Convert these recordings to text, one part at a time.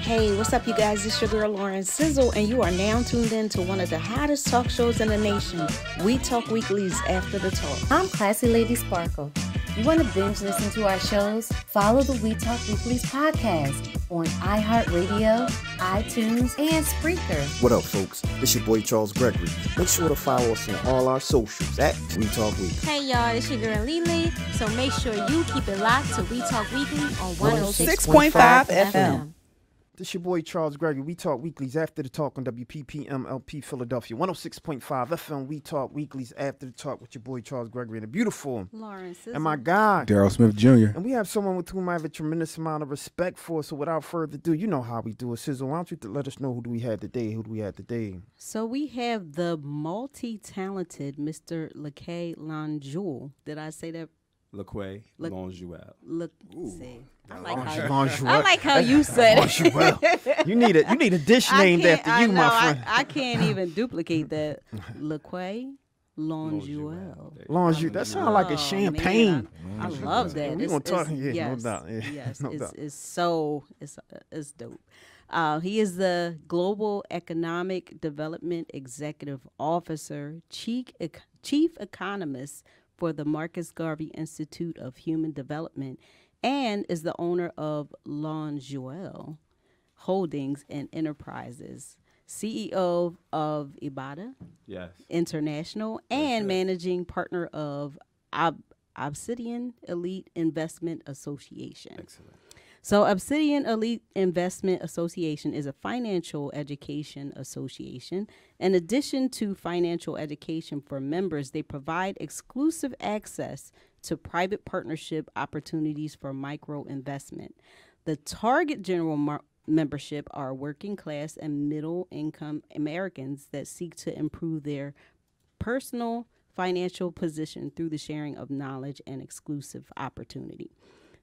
Hey, what's up, you guys? It's your girl Lauren Sizzle, and you are now tuned in to one of the hottest talk shows in the nation. We Talk Weekly's After the Talk. I'm Classy Lady Sparkle. You want to binge listen to our shows? Follow the We Talk Weekly's podcast on iHeartRadio, iTunes, and Spreaker. What up, folks? It's your boy Charles Gregory. Make sure to follow us on all our socials at We Talk Weekly. Hey, y'all, it's your girl Lily. So make sure you keep it locked to We Talk Weekly on 106.5 FM. This your boy Charles Gregory. We Talk Weeklies After the Talk on WPPMLP Philadelphia. 106.5 FM. We Talk Weeklies After the Talk with your boy Charles Gregory and the beautiful Lauren Sizzle. and my guy Daryl Smith Jr. And we have someone with whom I have a tremendous amount of respect for. So without further ado, you know how we do it. Sizzle, why don't you let us know who do we have today? So we have the multi-talented Mr. Lakay Lonjewel. Did I say that? Laquay Lonjewel. See. I Lonjewel. like how you said it. Lonjewel. You need a dish named after you, my friend. I can't even duplicate that. Lakay Lonjewel. Lonjewel. That sounds like a champagne. Man, I love that. We're gonna talk. Yeah, yes, no doubt. Yeah, yes, no doubt. It's dope. He is the Global Economic Development Executive Officer, Chief Economist for the Marcus Garvey Institute of Human Development, and is the owner of Lonjewel Holdings and Enterprises, CEO of Ibada International, and managing partner of Obsidian Elite Investment Association. Excellent. So Obsidian Elite Investment Association is a financial education association. In addition to financial education for members, they provide exclusive access to private partnership opportunities for micro investment. The target general membership are working class and middle income Americans that seek to improve their personal financial position through the sharing of knowledge and exclusive opportunity.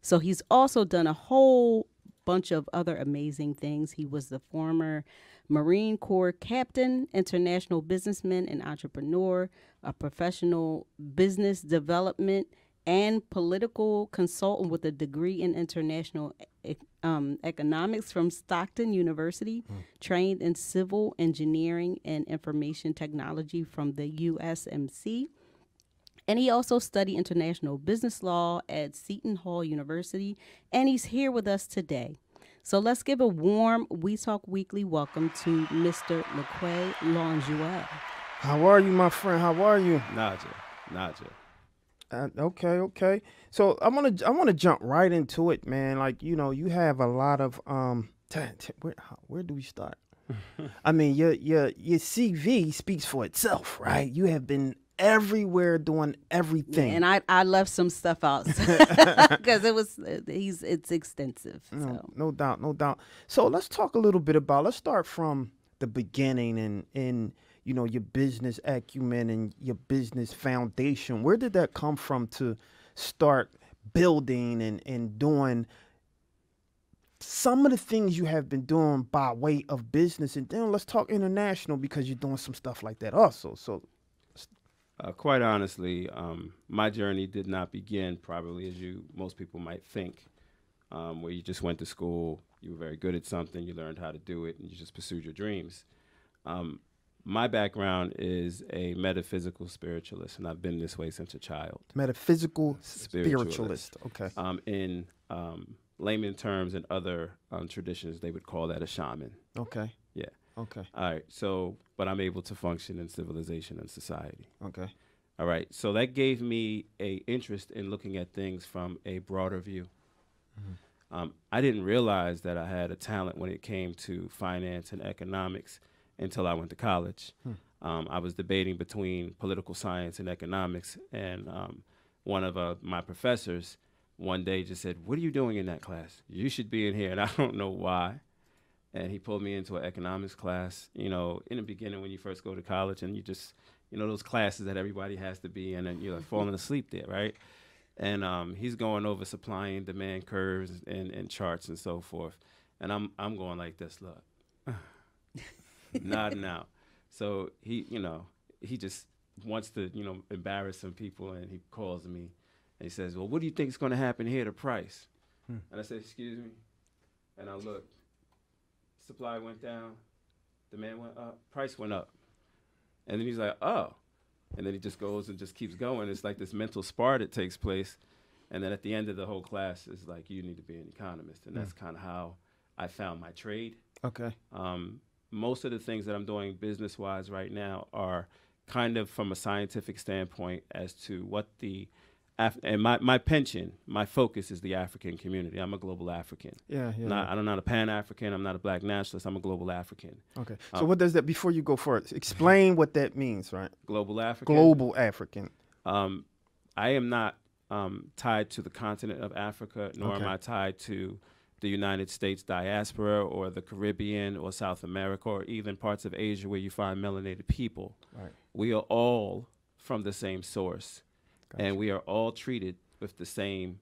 So he's also done a whole bunch of other amazing things. He was the former Marine Corps captain, international businessman and entrepreneur, a professional business development and political consultant with a degree in international economics from Stockton University, trained in civil engineering and information technology from the USMC. And he also studied international business law at Seton Hall University, and he's here with us today. So let's give a warm We Talk Weekly welcome to Mr. Lakay Lonjewel. How are you, my friend? How are you? Naja. Okay. So I want to jump right into it, man. Like, you know, you have a lot of where do we start? I mean, your CV speaks for itself, right? You have been everywhere doing everything. Yeah, and I left some stuff out because it's extensive. No doubt. So let's talk a little bit let's start from the beginning and you know, your business acumen and your business foundation. Where did that come from to start building and doing some of the things you have been doing by way of business? And then let's talk international, because you're doing some stuff like that also. So quite honestly, my journey did not begin probably as most people might think, where you just went to school, you were very good at something, you learned how to do it, and you just pursued your dreams. My background is a metaphysical spiritualist, and I've been this way since a child. Metaphysical spiritualist. Okay. In layman terms and other traditions, they would call that a shaman. Okay. Yeah. Okay. All right. So, but I'm able to function in civilization and society. Okay. All right. So that gave me a interest in looking at things from a broader view. Mm-hmm. I didn't realize that I had a talent when it came to finance and economics until I went to college. I was debating between political science and economics, and one of my professors one day just said, "What are you doing in that class? You should be in here." And I don't know why. And he pulled me into an economics class, you know, in the beginning when you first go to college, and you just, you know, those classes that everybody has to be in, and you're like falling asleep there, right? And he's going over supply and demand curves and charts and so forth. And I'm going like this, look, nodding out. So he just wants to, embarrass some people, and he calls me and he says, "Well, what do you think is going to happen here to price?" And I said, "Excuse me?" And I looked, supply went down, demand went up, price went up. And then he's like, oh. And then he just goes and just keeps going. It's like this mental spar that takes place. And then at the end of the whole class, it's like, you need to be an economist. And that's kind of how I found my trade. Okay. Most of the things that I'm doing business-wise right now are kind of from a scientific standpoint as to what the and my pension, my focus is the African community. I'm a global African. Yeah. I'm not a Pan-African. I'm not a black nationalist. I'm a global African. Okay. So what does that, before you go forward, explain what that means, right? Global African. Global African. I am not tied to the continent of Africa, nor am I tied to the United States diaspora or the Caribbean or South America or even parts of Asia where you find melanated people. Right. We are all from the same source. Gotcha. And we are all treated with the same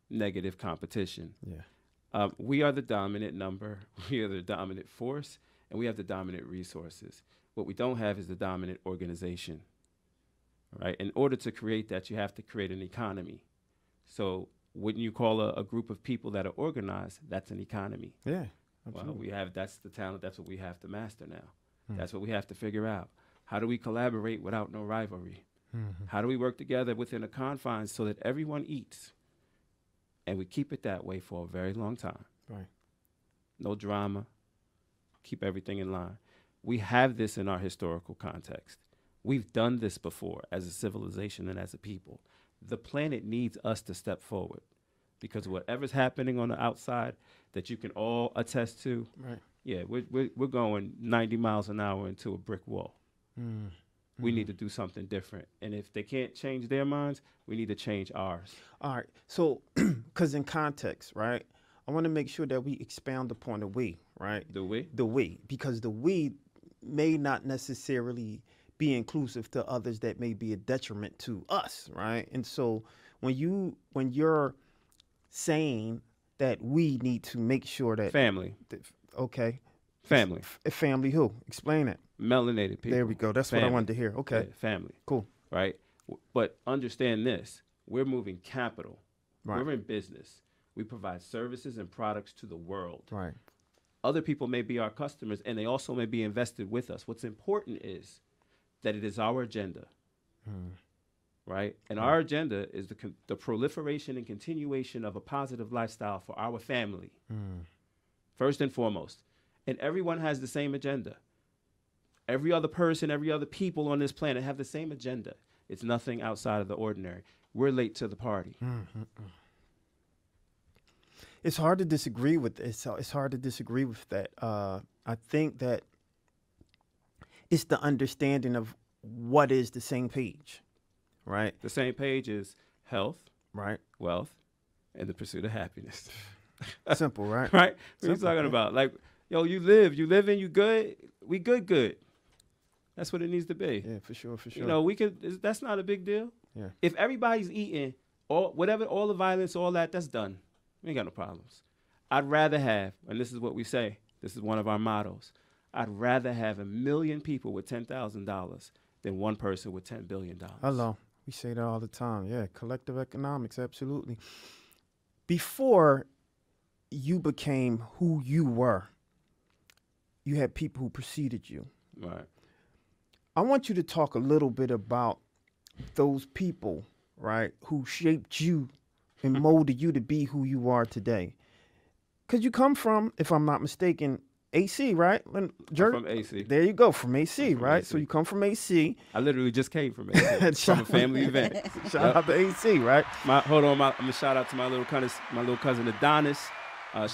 negative competition. Yeah. We are the dominant number, we are the dominant force, and we have the dominant resources. What we don't have is the dominant organization, right? In order to create that, you have to create an economy. So when you call a group of people that are organized, that's an economy. Yeah, absolutely. Well, that's the talent, that's what we have to master now. That's what we have to figure out. How do we collaborate without no rivalry? How do we work together within the confines so that everyone eats? And we keep it that way for a very long time. Right. No drama. Keep everything in line. We have this in our historical context. We've done this before as a civilization and as a people. The planet needs us to step forward because whatever's happening on the outside that you can all attest to, right. Yeah, we're going 90 miles an hour into a brick wall. We need to do something different. And if they can't change their minds, we need to change ours. All right. So, because in context, right, I want to make sure that we expound upon the we, right? The we? The we. Because the we may not necessarily be inclusive to others that may be a detriment to us, right? And so when you're saying that we need to make sure that... Family. Okay. Family. Family who? Explain it. Melanated people. There we go. That's family. what I wanted to hear. Okay. Yeah, family. Cool. Right? But understand this. We're moving capital. Right. We're in business. We provide services and products to the world. Right. Other people may be our customers, and they also may be invested with us. What's important is that it is our agenda. Right? And our agenda is the proliferation and continuation of a positive lifestyle for our family. First and foremost. And everyone has the same agenda. Every other person, every other people on this planet have the same agenda. It's nothing outside of the ordinary. We're late to the party. It's hard to disagree with this. It's hard to disagree with that. I think that it's the understanding of what is the same page, right? The same page is health, right, wealth, and the pursuit of happiness. Simple, right? Right? What Simple, are you talking about? Like, yo, you living, you good, we good. That's what it needs to be. Yeah, for sure. You know, that's not a big deal. Yeah. If everybody's eating, all the violence, all that's done. We ain't got no problems. I'd rather have, and this is what we say, this is one of our mottos, I'd rather have 1 million people with $10,000 than one person with $10 billion. Hello. We say that all the time. Yeah, collective economics, absolutely. Before you became who you were, you had people who preceded you. Right. I want you to talk a little bit about those people, right, who shaped you and molded you to be who you are today. Because you come from, if I'm not mistaken, AC, right? From AC. There you go, from AC, right? AC. So you come from AC. I literally just came from AC, from a family event. Shout out to AC, right? I'm gonna shout out to my little cousin Adonis.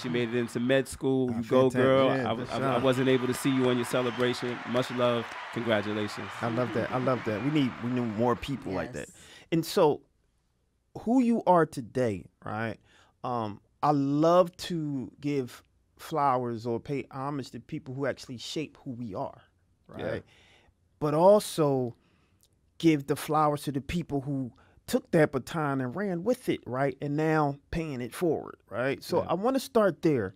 She made it into med school. You go, girl. Yeah, I wasn't able to see you on your celebration. Much love. Congratulations. I love that. We need more people like that. Yes. And so who you are today, right? I love to give flowers or pay homage to people who actually shape who we are, right? Yeah. But also give the flowers to the people who took that baton and ran with it, right? And now paying it forward, right? So Yeah. I want to start there.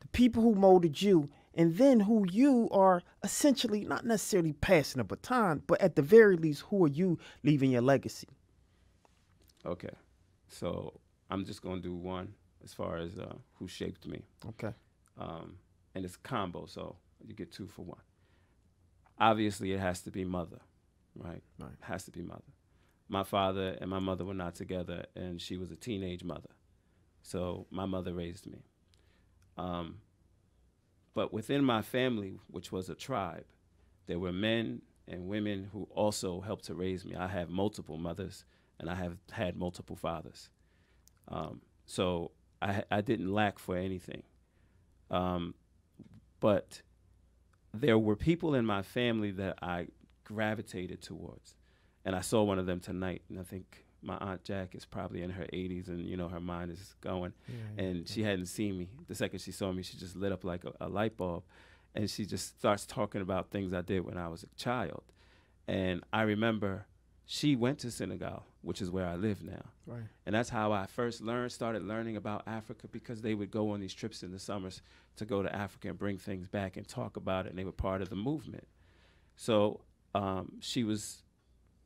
The people who molded you, and then who you are essentially not necessarily passing a baton, but at the very least, who are you leaving your legacy? Okay. So I'm just going to do one as far as who shaped me. Okay. and it's combo, so you get 2 for 1. Obviously, it has to be mother, right? Right. It has to be mother. My father and my mother were not together, and she was a teenage mother. So my mother raised me. But within my family, which was a tribe, there were men and women who also helped to raise me. I have multiple mothers, and I have had multiple fathers. So I didn't lack for anything. But there were people in my family that I gravitated towards. And I saw one of them tonight, and I think my Aunt Jack is probably in her 80s, and, you know, her mind is going. And she hadn't seen me. The second she saw me, she just lit up like a light bulb. And she just starts talking about things I did when I was a child. And I remember she went to Senegal, which is where I live now. Right. And that's how I first started learning about Africa, because they would go on these trips in the summers to go to Africa and bring things back and talk about it, and they were part of the movement. So she was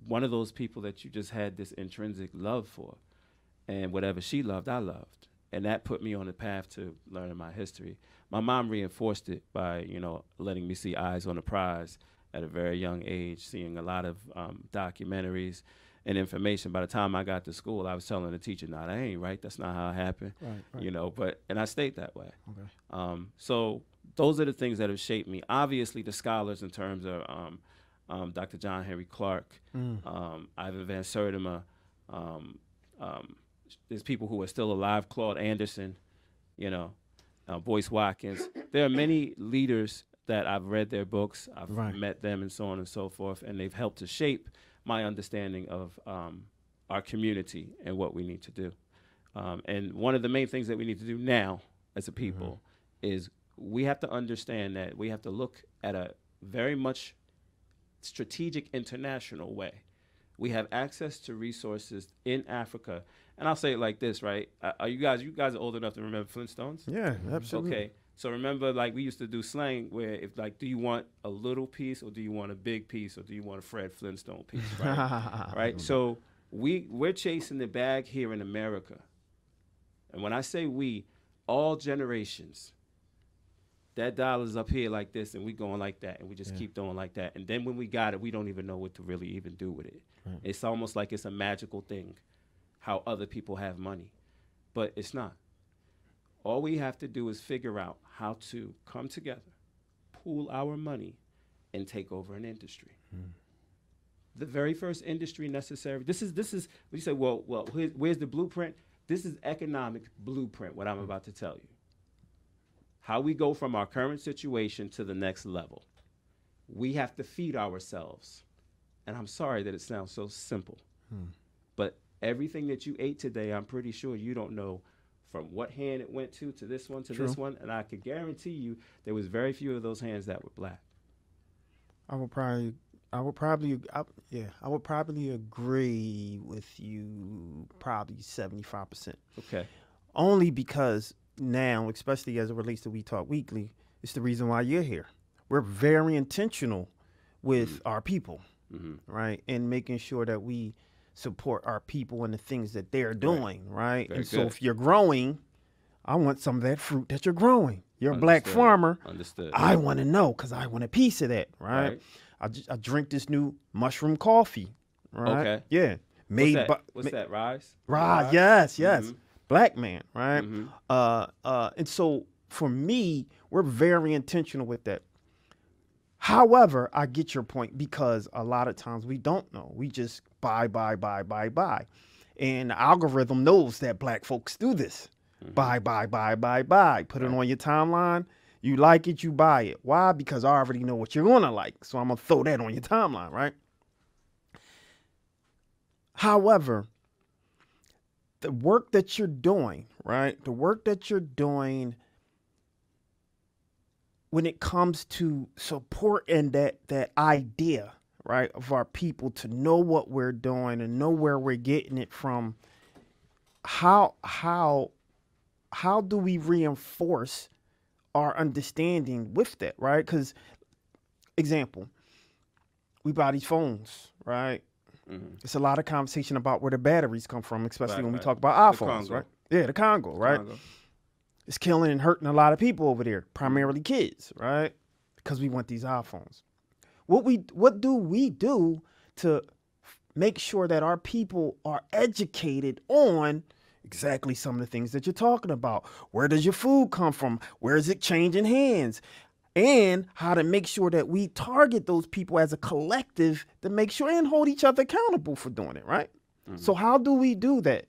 one of those people that you just had this intrinsic love for. And whatever she loved, I loved. And that put me on the path to learning my history. My mom reinforced it by, you know, letting me see Eyes on the Prize at a very young age, seeing a lot of documentaries and information. By the time I got to school, I was telling the teacher, "Nah, that ain't right. That's not how it happened." Right. You know, and I stayed that way. Okay. So those are the things that have shaped me. Obviously, the scholars in terms of Dr. John Henry Clark, Ivan Van Sertima, there's people who are still alive, Claude Anderson, you know, Boyce Watkins. There are many leaders that I've read their books, I've met them, and so on and so forth, and they've helped to shape my understanding of our community and what we need to do. And one of the main things that we need to do now as a people is we have to understand that we have to look at a very much strategic international way. We have access to resources in Africa. And I'll say it like this, right? Are you guys are old enough to remember Flintstones? Yeah, absolutely. Okay. So remember, like, we used to do slang where if, like, do you want a little piece, or do you want a big piece, or do you want a Fred Flintstone piece, right? Right? So we're chasing the bag here in America. And when I say we, all generations, that dollar's up here like this, and we going like that, and we just keep doing like that. And then when we got it, we don't even know what to really even do with it. Right. It's almost like it's a magical thing, how other people have money. But it's not. All we have to do is figure out how to come together, pool our money, and take over an industry. The very first industry necessary. This is. You say, well, where's the blueprint? This is economic blueprint. What I'm about to tell you. How we go from our current situation to the next level. We have to feed ourselves, and I'm sorry that it sounds so simple, but everything that you ate today, I'm pretty sure you don't know from what hand it went to this one, to this one, and I could guarantee you there was very few of those hands that were black. I would probably agree with you, probably 75%. Okay. Only because now, especially as it relates to We Talk Weekly, it's the reason why you're here. We're very intentional with our people, right? And making sure that we support our people and the things that they're doing, right? Very and so good. if you're growing, I want some of that fruit that you're growing. You're a black farmer. Understood. I want to know because I want a piece of that, right? I drink this new mushroom coffee, right? Okay. Yeah. Made by What's that? Rise? Right. Yes. Black man, right? And so for me, we're very intentional with that. However, I get your point, because a lot of times we don't know. We just buy. And the algorithm knows that black folks do this. Buy. Put it on your timeline. You like it, you buy it. Why? Because I already know what you're going to like. So I'm going to throw that on your timeline, right? However, the work that you're doing, right? The work that you're doing when it comes to supporting that idea, right, of our people to know what we're doing and know where we're getting it from, how do we reinforce our understanding with that, right? Because, example, we buy these phones, right? It's a lot of conversation about where the batteries come from, especially when we talk about iPhones, right? Yeah, the Congo, right? It's killing and hurting a lot of people over there, primarily kids, right? Because we want these iPhones. What do we do to make sure that our people are educated on exactly some of the things that you're talking about? Where does your food come from? Where is it changing hands? And how to make sure that we target those people as a collective to make sure and hold each other accountable for doing it, right? So how do we do that?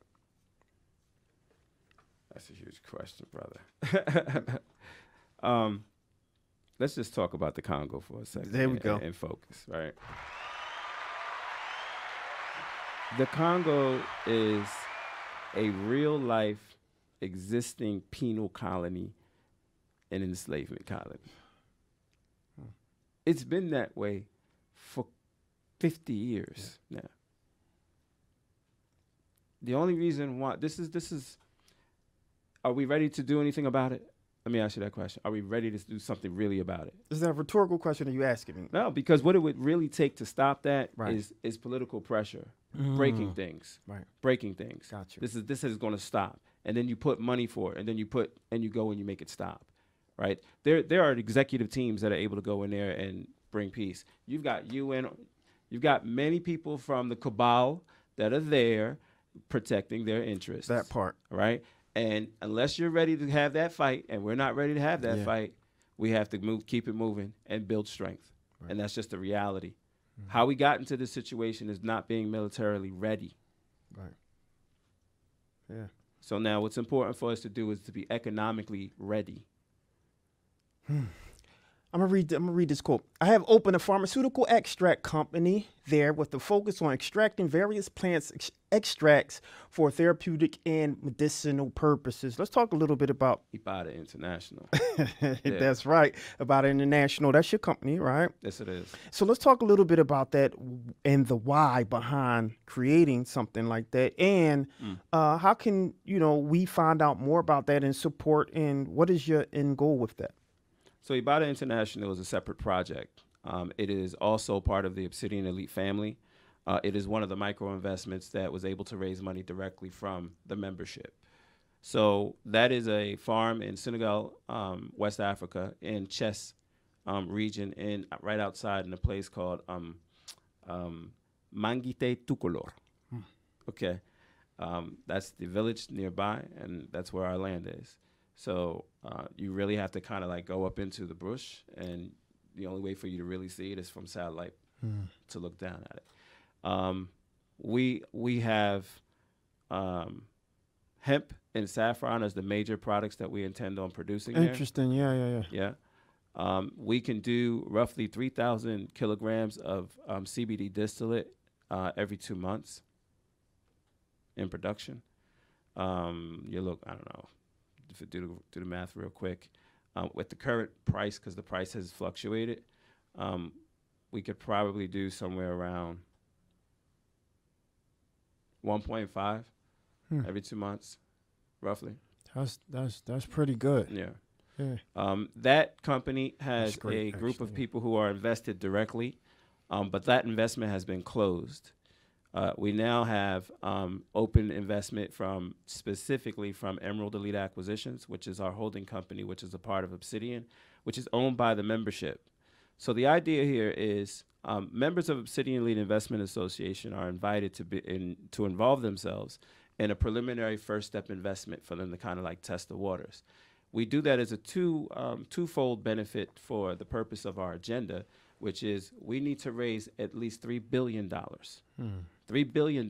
That's a huge question, brother. Let's just talk about the Congo for a second. There we go. And focus, right? The Congo is a real-life existing penal colony and enslavement colony. It's been that way for 50 years now. The only reason why this is, are we ready to do anything about it? Let me ask you that question. Are we ready to do something really about it? Is that a rhetorical question or are you asking me? No, because what it would really take to stop that Right. is political pressure, breaking things, Right. breaking things. Got you. This is going to stop, and then you put money for it, and then you go and you make it stop, right? There are executive teams that are able to go in there and bring peace. You've got UN, you've got many people from the cabal that are there protecting their interests. That part. Right? And unless you're ready to have that fight, and we're not ready to have that Yeah. fight, we have to keep it moving and build strength. Right. And that's just the reality. How we got into this situation is not being militarily ready. Right. Yeah. So now what's important for us to do is to be economically ready. I'm gonna read this quote. I have opened a pharmaceutical extract company there with the focus on extracting various plants extracts for therapeutic and medicinal purposes. Let's talk a little bit about Ibadah International. That's right, about International. That's your company, right? Yes, it is. So let's talk a little bit about that and the why behind creating something like that, and how can we find out more about that and support, and what is your end goal with that? So Ibadah International is a separate project. It is also part of the Obsidian Elite family. It is one of the micro investments that was able to raise money directly from the membership. So that is a farm in Senegal, West Africa, in Chess region, right outside in a place called Mangite Tukulor. Okay, that's the village nearby, and that's where our land is. So you really have to kind of like go up into the bush, and the only way for you to really see it is from satellite to look down at it. We have hemp and saffron as the major products that we intend on producing there. Interesting. Yeah. We can do roughly 3,000 kilograms of CBD distillate every 2 months in production. I don't know. If you do the math real quick, with the current price, because the price has fluctuated, we could probably do somewhere around 1.5 every 2 months, roughly. That's pretty good. Yeah. That company has great, a group of actually. people who are invested directly, but that investment has been closed. We now have open investment specifically from Emerald Elite Acquisitions, which is our holding company, which is a part of Obsidian, which is owned by the membership. So the idea here is members of Obsidian Elite Investment Association are invited to involve themselves in a preliminary first step investment for them to kind of like test the waters. We do that as a twofold benefit for the purpose of our agenda, which is we need to raise at least $3 billion. $3 billion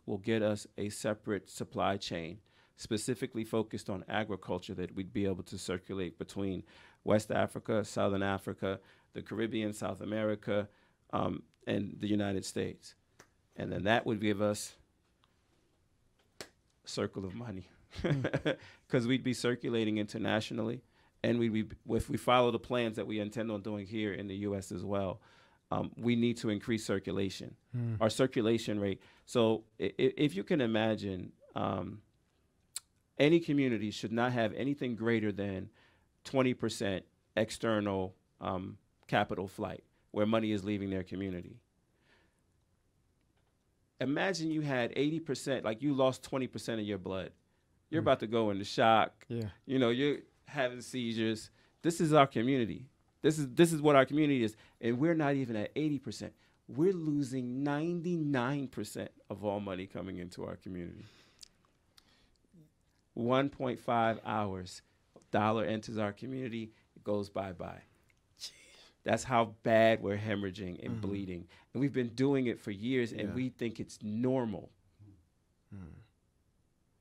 will get us a separate supply chain specifically focused on agriculture that we'd be able to circulate between West Africa, Southern Africa, the Caribbean, South America, and the United States. And then that would give us a circle of money because we'd be circulating internationally. And if we follow the plans that we intend on doing here in the U.S. as well, we need to increase circulation, our circulation rate. So if you can imagine, any community should not have anything greater than 20% external capital flight, where money is leaving their community. Imagine you had 80%, like you lost 20% of your blood You're about to go into shock. Yeah. You know, you're having seizures. This is our community. This is what our community is. And we're not even at 80%. We're losing 99% of all money coming into our community. 1.5 hours. Dollar enters our community, it goes bye-bye. That's how bad we're hemorrhaging and bleeding. And we've been doing it for years, and we think it's normal.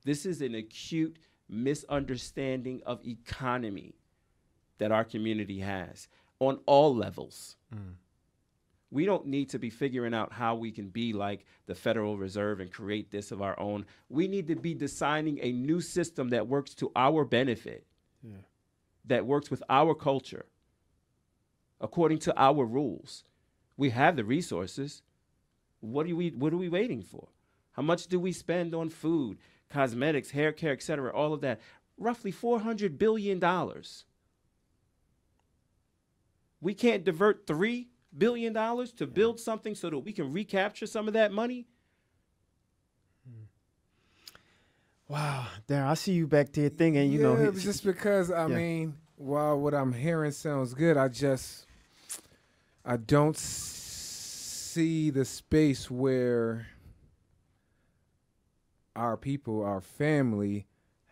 This is an acute misunderstanding of economy that our community has on all levels. We don't need to be figuring out how we can be like the Federal Reserve and create this of our own. We need to be designing a new system that works to our benefit, that works with our culture, according to our rules. We have the resources. What are we waiting for? How much do we spend on food, cosmetics, hair care, et cetera, all of that? Roughly $400 billion. We can't divert $3 billion to build something so that we can recapture some of that money? Wow, Darren, I see you back there thinking, you know. Just because, I mean, while what I'm hearing sounds good, I don't see the space where our people, our family,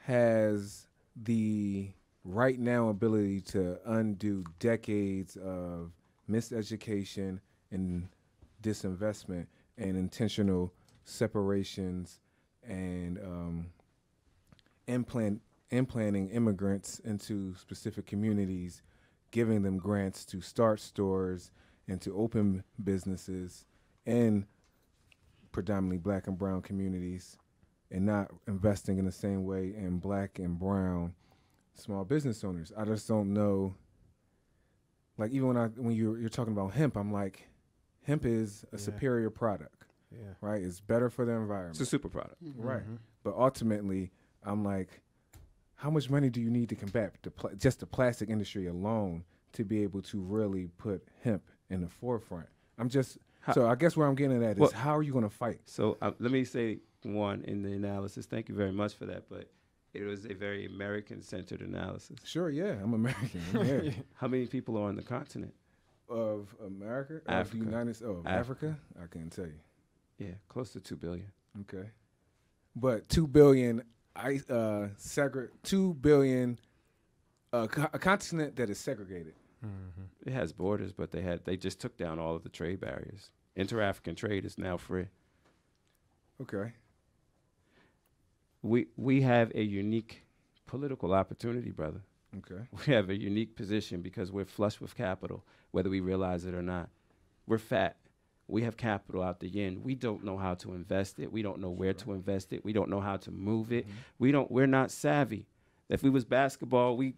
has the right now ability to undo decades of miseducation and disinvestment and intentional separations and implanting immigrants into specific communities, giving them grants to start stores and to open businesses in predominantly black and brown communities, and not investing in the same way in black and brown small business owners. I just don't know. Like, even when you're talking about hemp, I'm like, hemp is a superior product, right? It's better for the environment. It's a super product. Right. But ultimately, I'm like, how much money do you need to combat just the plastic industry alone to be able to really put hemp in the forefront? So I guess where I'm getting at is, how are you going to fight? So let me say one in the analysis. Thank you very much for that. But it was a very American-centered analysis. Sure, yeah, I'm American. Yeah. How many people are on the continent? Of America? Africa. Of the United States? Oh, Africa? I can't tell you. Yeah, close to 2 billion. Okay. But 2 billion, 2 billion, a continent that is segregated. It has borders, but they just took down all of the trade barriers. Inter-African trade is now free. Okay. We have a unique political opportunity, brother. Okay. We have a unique position because we're flush with capital, whether we realize it or not. We're fat. We have capital out the yin. We don't know how to invest it. We don't know where to invest it. We don't know how to move it. We're not savvy. If we was basketball, we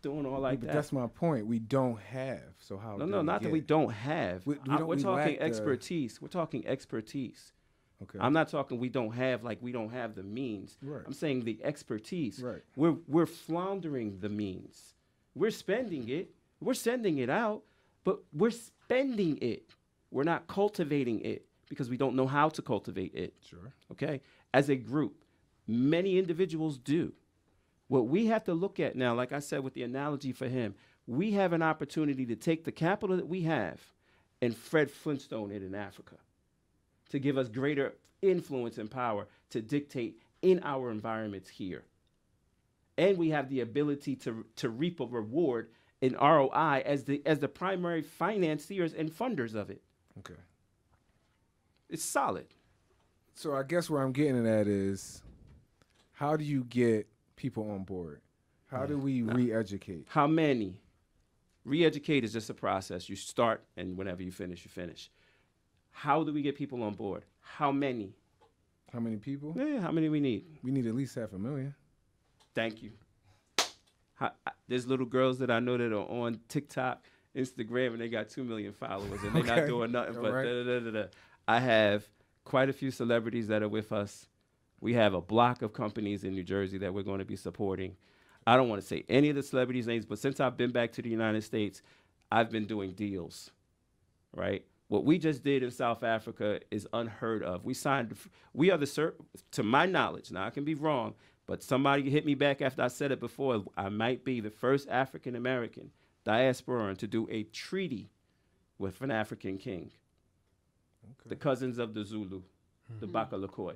doing all like that. That's my point. We don't have. So how? No, not that we don't have. We're talking expertise. We're talking expertise. Okay. I'm not talking we don't have the means. Right. I'm saying the expertise. Right. We're floundering the means. We're spending it. We're sending it out, but we're spending it. We're not cultivating it because we don't know how to cultivate it. Sure. Okay? As a group, many individuals do. What we have to look at now, like I said with the analogy for him, we have an opportunity to take the capital that we have and Fred Flintstone it in Africa to give us greater influence and power to dictate in our environments here. And we have the ability to reap a reward in ROI as the primary financiers and funders of it. Okay. It's solid. So I guess where I'm getting at is, how do you get people on board? How do we re-educate? How many? Re-educate is just a process. You start, and whenever you finish, you finish. How do we get people on board? How many? How many people? Yeah, how many we need? We need at least 500,000. Thank you. There's little girls that I know that are on TikTok, Instagram, and they got 2 million followers, and they're not doing nothing but da-da-da-da-da. I have quite a few celebrities that are with us. We have a block of companies in New Jersey that we're going to be supporting. I don't want to say any of the celebrities' names, but since I've been back to the United States, I've been doing deals, right? What we just did in South Africa is unheard of. We are to my knowledge, now I can be wrong, But somebody hit me back after I said it before. I might be the first African American diasporan to do a treaty with an African king. Okay. The cousins of the Zulu, the Bakalakoi.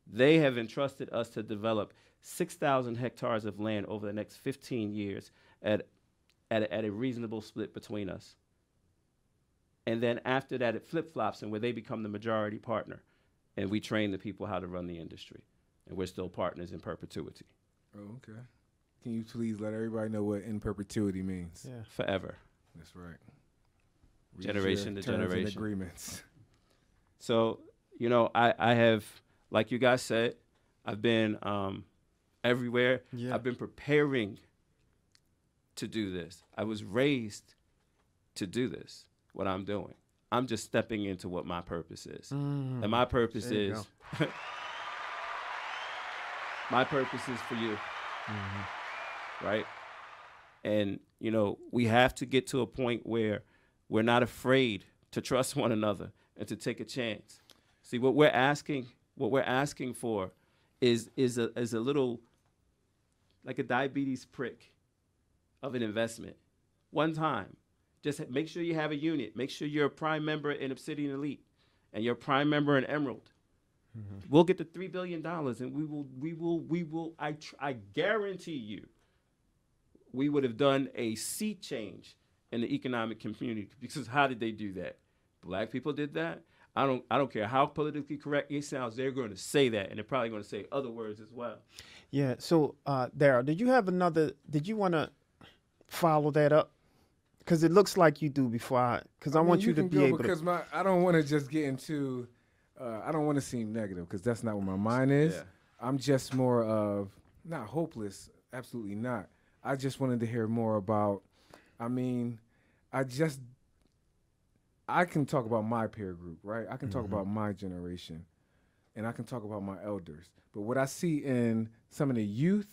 They have entrusted us to develop 6,000 hectares of land over the next 15 years at a reasonable split between us. And then after that, it flip-flops, and where they become the majority partner. And we train the people how to run the industry. And we're still partners in perpetuity. Oh, okay. Can you please let everybody know what in perpetuity means? Yeah. Forever. That's right. Generation to terms and generation. agreements. So, you know, I have, like you guys said, I've been everywhere. Yeah. I've been preparing to do this. I was raised to do this, what I'm doing. I'm just stepping into what my purpose is. And my purpose is, my purpose is for you, right? And, you know, we have to get to a point where we're not afraid to trust one another and to take a chance. See, what we're asking for is a little, like a diabetes prick of an investment. One time. Just make sure you have a unit. Make sure you're a prime member in Obsidian Elite and you're a prime member in Emerald. We'll get the $3 billion and I guarantee you, we would have done a sea change in the economic community. Because how did they do that? Black people did that. I don't care how politically correct it sounds, they're going to say that, and they're probably going to say other words as well. Yeah. So, Daryl, did you want to follow that up? Because it looks like you do because I want you to be able to. Because I don't want to just get into, I don't want to seem negative because that's not where my mind is. Yeah. I'm just more of, not hopeless, absolutely not. I just wanted to hear more about, I can talk about my peer group, right? I can talk about my generation, and I can talk about my elders. But what I see in some of the youth,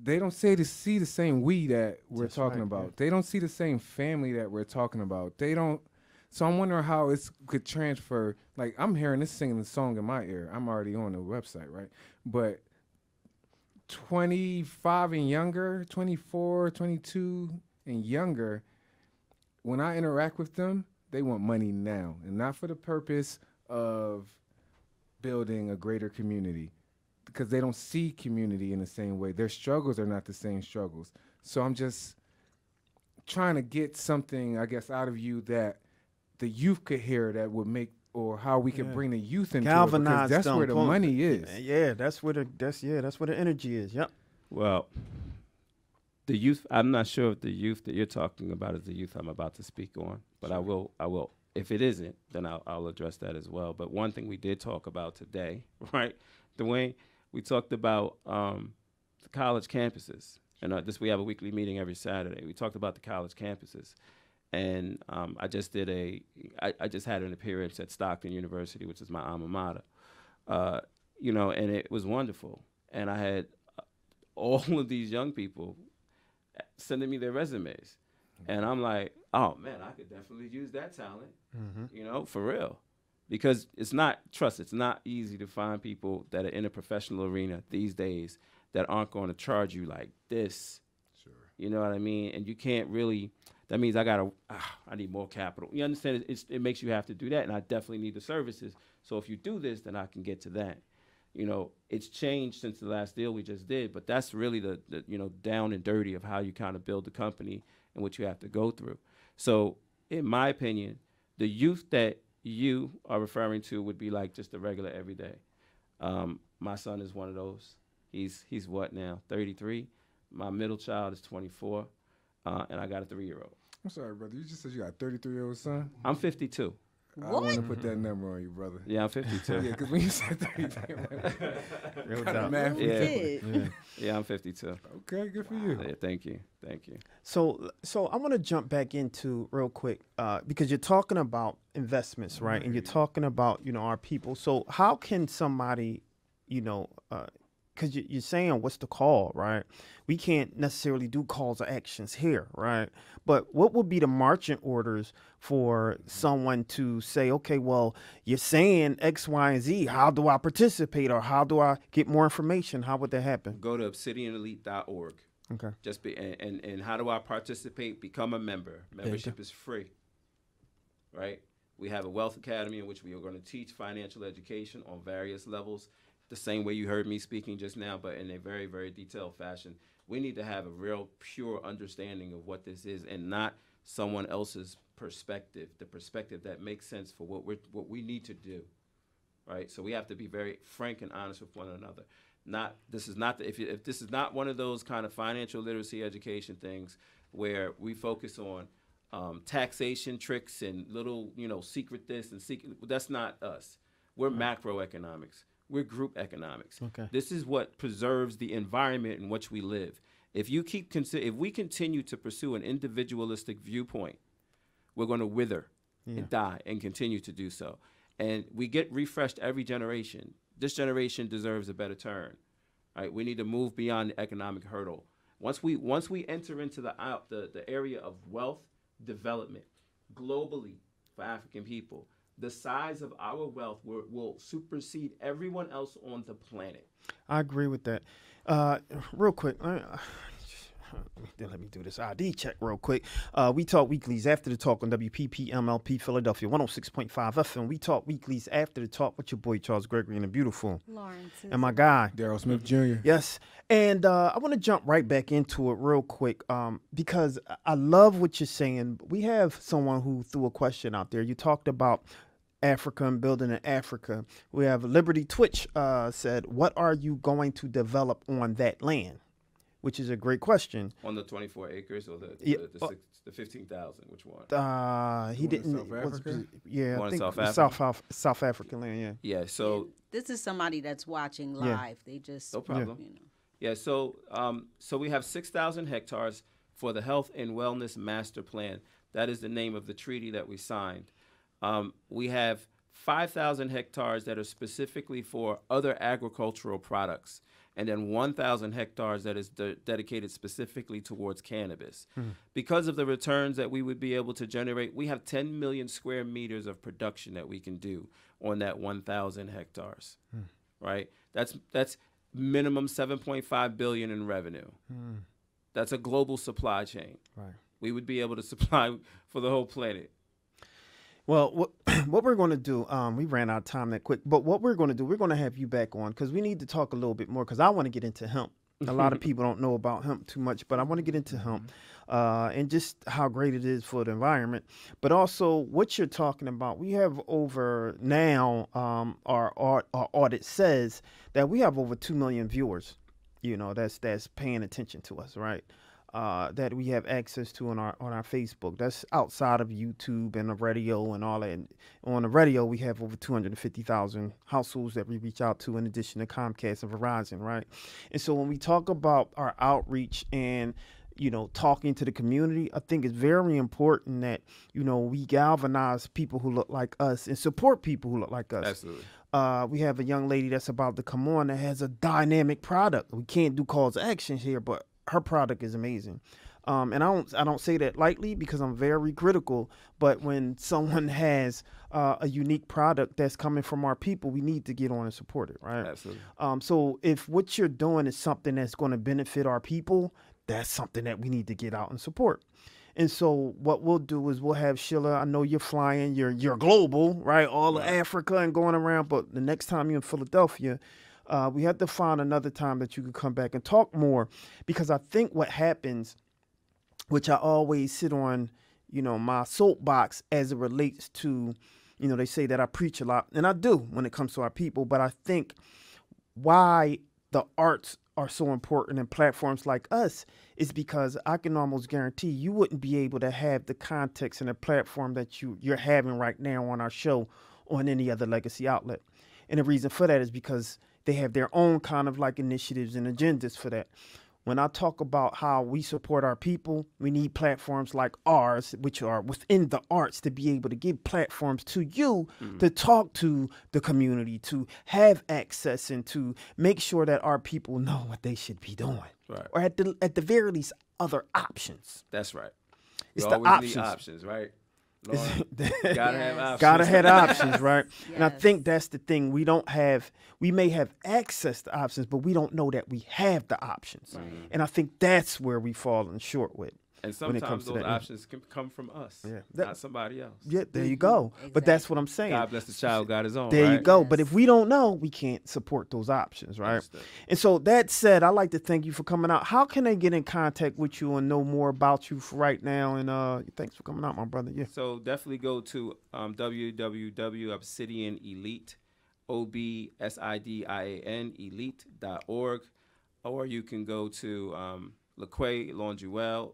they don't see the same we that we're talking about. Yeah. They don't see the same family that we're talking about. They don't. So I'm wondering how it could transfer. Like, I'm hearing this singing the song in my ear. I'm already on the website, right? But 25 and younger, 24, 22 and younger, when I interact with them, they want money now, and not for the purpose of building a greater community, because they don't see community in the same way. Their struggles are not the same struggles. So I'm just trying to get something, I guess, out of you that the youth could hear that would make, or how we could bring the youth into it, because that's where the money is. Yeah, that's where the energy is. Yep. Well, the youth, I'm not sure if the youth that you're talking about is the youth I'm about to speak on, but sure. I will. If it isn't, then I'll address that as well. But one thing we did talk about today, right, Dwayne, we talked about the college campuses. And we have a weekly meeting every Saturday. We talked about the college campuses. And I just had an appearance at Stockton University, which is my alma mater, and it was wonderful. And I had all of these young people sending me their resumes. And I'm like, oh, man, I could definitely use that talent, for real. Because it's not easy to find people that are in a professional arena these days that aren't going to charge you like this. Sure. You know what I mean? And you can't really, that means I need more capital. You understand? It makes you have to do that, and I definitely need the services. So if you do this, then I can get to that. It's changed since the last deal we just did, but that's really the down and dirty of how you kind of build the company and what you have to go through. So in my opinion, the youth that you are referring to would be like just a regular everyday. My son is one of those. He's what now, 33? My middle child is 24, and I got a 3-year-old. I'm sorry, brother. You just said you got a 33-year-old son? I'm 52. I don't want to put that number on you, brother. Yeah, I'm 52. Yeah, because when you said 33, yeah, I'm 52. Okay, good for you. Yeah, thank you. So I want to jump back into real quick because you're talking about investments, right? And you're talking about our people. So how can somebody, because you're saying what's the call, right? We can't necessarily do calls or actions here, right? But what would be the marching orders for someone to say, okay, well, you're saying X, Y, and Z. How do I participate, or how do I get more information? How would that happen? Go to obsidianelite.org. Okay. Just be and how do I participate? Become a member. Membership is free. Right? We have a Wealth Academy in which we are going to teach financial education on various levels, the same way you heard me speaking just now, but in a very, very detailed fashion. We need to have a real pure understanding of what this is, and not someone else's perspective, the perspective that makes sense for what we need to do. Right? So we have to be very frank and honest with one another. If this is not one of those kind of financial literacy education things where we focus on taxation tricks and little, secret this and secret, that's not us. We're macroeconomics. We're group economics. Okay. This is what preserves the environment in which we live. If we continue to pursue an individualistic viewpoint, we're going to wither and die and continue to do so. And we get refreshed every generation. This generation deserves a better turn. Right? We need to move beyond the economic hurdle. Once we enter into the area of wealth development globally for African people, the size of our wealth will supersede everyone else on the planet. I agree with that. Real quick, let me do this ID check real quick. We Talk Weeklies after the talk on WPP MLP Philadelphia 106.5 FM. We Talk Weeklies after the talk with your boy Charles Gregory and the beautiful Lawrence and my guy Daryl Smith Jr. Yes, and I want to jump right back into it real quick because I love what you're saying. We have someone who threw a question out there. You talked about Africa and building in Africa. We have Liberty Twitch said, what are you going to develop on that land? Which is a great question. On the 24 acres or the 15,000, which one? He didn't. South Africa? Yeah, I think South African land. Yeah. Yeah. So This is somebody that's watching live. Yeah. They just no problem. Yeah. So we have 6,000 hectares for the Health and Wellness Master Plan. That is the name of the treaty that we signed. We have 5,000 hectares that are specifically for other agricultural products, and then 1,000 hectares that is dedicated specifically towards cannabis. Because of the returns that we would be able to generate, we have 10 million square meters of production that we can do on that 1,000 hectares, right? That's minimum 7.5 billion in revenue. That's a global supply chain. Right. We would be able to supply for the whole planet. Well, what we're going to do, we ran out of time that quick, but what we're going to do, we're going to have you back on because we need to talk a little bit more because I want to get into hemp. A lot of people don't know about hemp too much, but I want to get into hemp and just how great it is for the environment. But also what you're talking about, we have over now, our audit says that we have over 2 million viewers, that's paying attention to us, right? That we have access to on our Facebook. That's outside of YouTube and the radio and all that. And on the radio, we have over 250,000 households that we reach out to, in addition to Comcast and Verizon, right? And so when we talk about our outreach and talking to the community, I think it's very important that we galvanize people who look like us and support people who look like us. Absolutely. We have a young lady that's about to come on that has a dynamic product. We can't do calls to action here, but her product is amazing. And I don't say that lightly because I'm very critical, but when someone has a unique product that's coming from our people, we need to get on and support it, right? Absolutely. So if what you're doing is something that's going to benefit our people, that's something that we need to get out and support. And so what we'll do is we'll have Sheila. I know you're flying, you're global, right? All of Africa and going around, but the next time you're in Philadelphia, we have to find another time that you can come back and talk more, because I think what happens, which I always sit on, my soapbox as it relates to, they say that I preach a lot, and I do when it comes to our people, but I think why the arts are so important in platforms like us is because I can almost guarantee you wouldn't be able to have the context and the platform that you're having right now on our show on any other legacy outlet. And the reason for that is because they have their own kind of like initiatives and agendas for that. when I talk about how we support our people, we need platforms like ours, which are within the arts, to be able to give platforms to you to talk to the community, to have access, and to make sure that our people know what they should be doing. Right. Or at the very least, other options. That's right. It's You the always need options. options, right? Lord, gotta have options. Gotta have options, right? And I Yes. think that's the thing. We may have access to options, but we don't know that we have the options. And I think that's where we fallen short with. And when it sometimes comes to those that. options can come from us, Yeah. not somebody else. Yeah, there you go. But that's what I'm saying. God bless the child, got his own. There right? you go. But if we don't know, we can't support those options, right? Understood. And so that said, I'd like to thank you for coming out. How can they get in contact with you and know more about you for right now? And thanks for coming out, my brother. Yeah. So definitely go to www.obsidianelite, OBSIDIAN elite.org, or you can go to Laquay Longewell,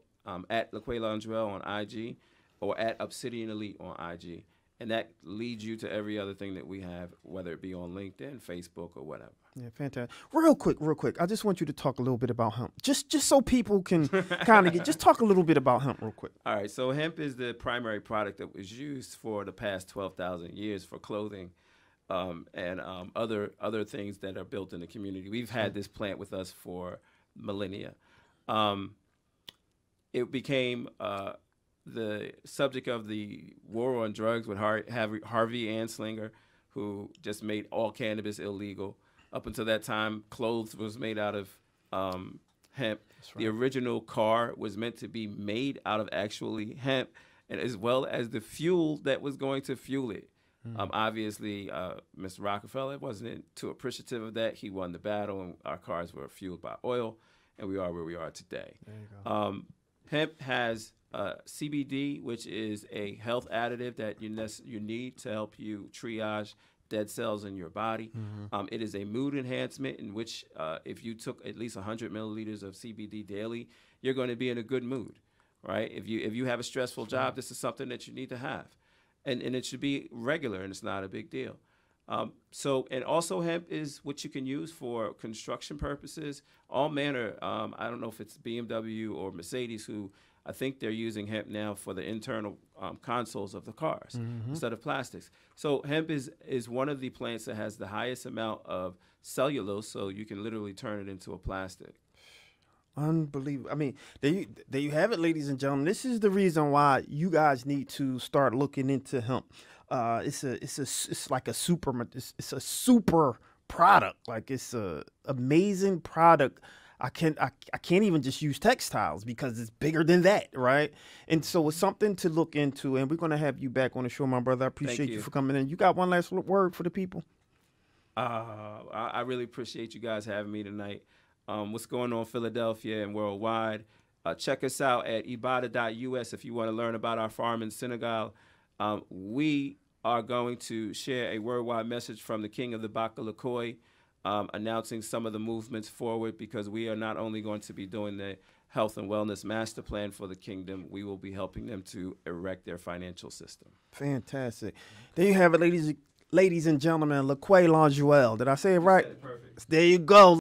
at Laquay Longewell on IG, or at Obsidian Elite on IG. And that leads you to every other thing that we have, whether it be on LinkedIn, Facebook, or whatever. Yeah, fantastic. Real quick. I just want you to talk a little bit about hemp. Just so people can kind of just talk a little bit about hemp real quick. All right, so hemp is the primary product that was used for the past 12,000 years for clothing and other things that are built in the community. We've had this plant with us for millennia. It became the subject of the war on drugs with Harvey Anslinger, who just made all cannabis illegal. Up until that time, clothes was made out of hemp. Right. The original car was meant to be made out of actually hemp, and as well as the fuel that was going to fuel it. Obviously, Mr. Rockefeller wasn't too appreciative of that. He won the battle, and our cars were fueled by oil, and we are where we are today. There you go. Hemp has CBD, which is a health additive that you need to help you triage dead cells in your body. It is a mood enhancement in which if you took at least 100 milliliters of CBD daily, you're going to be in a good mood, right? If you have a stressful job, this is something that you need to have. And it should be regular, and it's not a big deal. And also hemp is what you can use for construction purposes, all manner. I don't know if it's BMW or Mercedes, who I think they're using hemp now for the internal consoles of the cars instead of plastics. So hemp is one of the plants that has the highest amount of cellulose, so you can literally turn it into a plastic. Unbelievable. I mean, there you have it, ladies and gentlemen. This is the reason why you guys need to start looking into hemp. It's like a super. It's a super product. Like it's a amazing product. I can't even just use textiles because it's bigger than that, right? And so it's something to look into. And we're gonna have you back on the show, my brother. I appreciate you for coming in. You got one last word for the people? I really appreciate you guys having me tonight. What's going on in Philadelphia and worldwide? Check us out at ibadah.us if you want to learn about our farm in Senegal. We are going to share a worldwide message from the King of the Baka Lakoy, announcing some of the movements forward, because we are not only going to be doing the health and wellness master plan for the kingdom, we will be helping them to erect their financial system. Fantastic. There you have it, ladies and gentlemen. Laquay Longewell. Did I say it right? Perfect. There you go.